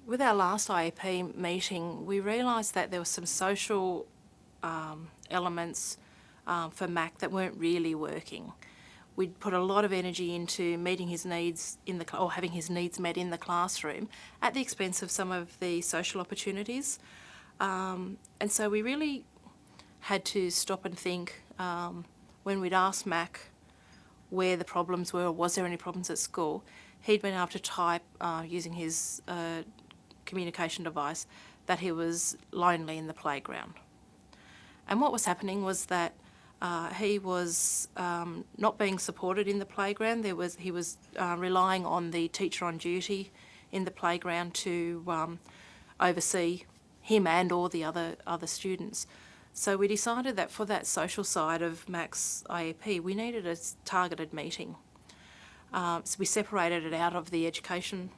With our last IEP meeting, we realised that there were some social elements for Mac that weren't really working. We'd put a lot of energy into meeting his needs or having his needs met in the classroom at the expense of some of the social opportunities. And so we really had to stop and think when we'd asked Mac where the problems were, or was there any problems at school. He'd been able to type using his communication device that he was lonely in the playground. And what was happening was that he was not being supported in the playground. He was relying on the teacher on duty in the playground to oversee him and all the other students. So we decided that for that social side of Mac's IEP, we needed a targeted meeting. So we separated it out of the education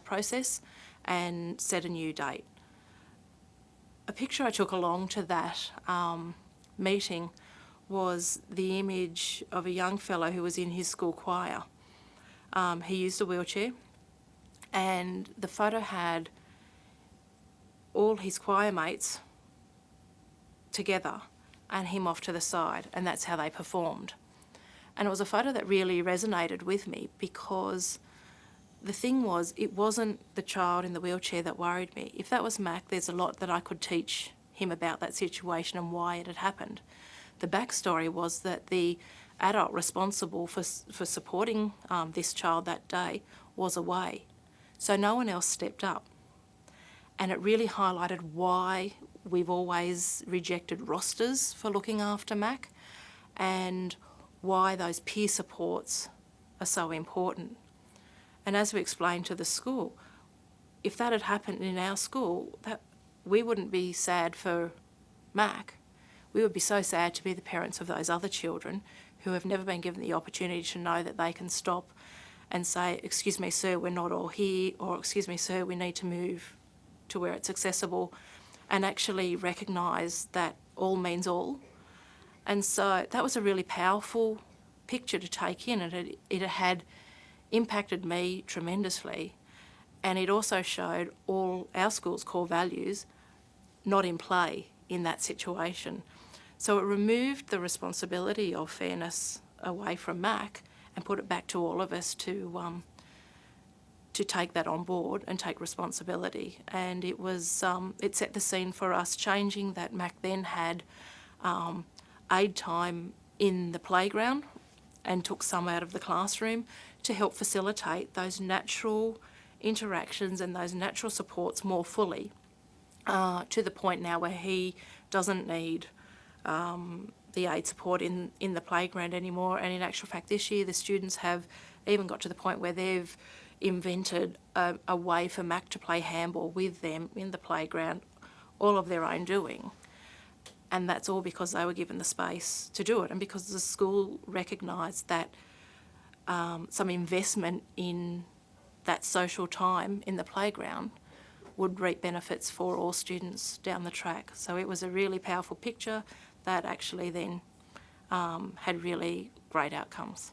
process and set a new date. A picture I took along to that meeting was the image of a young fellow who was in his school choir. He used a wheelchair, and the photo had all his choir mates together and him off to the side, and that's how they performed. And it was a photo that really resonated with me, because the thing was, it wasn't the child in the wheelchair that worried me. If that was Mac, there's a lot that I could teach him about that situation and why it had happened. The backstory was that the adult responsible for supporting this child that day was away, so no one else stepped up. And it really highlighted why we've always rejected rosters for looking after Mac, and why those peer supports are so important. And as we explained to the school, if that had happened in our school, that we wouldn't be sad for Mac. We would be so sad to be the parents of those other children who have never been given the opportunity to know that they can stop and say, "Excuse me, sir, we're not all here," or "Excuse me, sir, we need to move to where it's accessible," and actually recognise that all means all. And so that was a really powerful picture to take in, and it had impacted me tremendously. And it also showed all our school's core values not in play in that situation. So it removed the responsibility of fairness away from Mac and put it back to all of us to take that on board and take responsibility. And it was it set the scene for us changing that. Mac then had aid time in the playground and took some out of the classroom to help facilitate those natural interactions and those natural supports more fully, to the point now where he doesn't need the aid support in the playground anymore. And in actual fact, this year the students have even got to the point where they've invented a way for Mac to play handball with them in the playground, all of their own doing. And that's all because they were given the space to do it, and because the school recognised that some investment in that social time in the playground would reap benefits for all students down the track. So it was a really powerful picture that actually then had really great outcomes.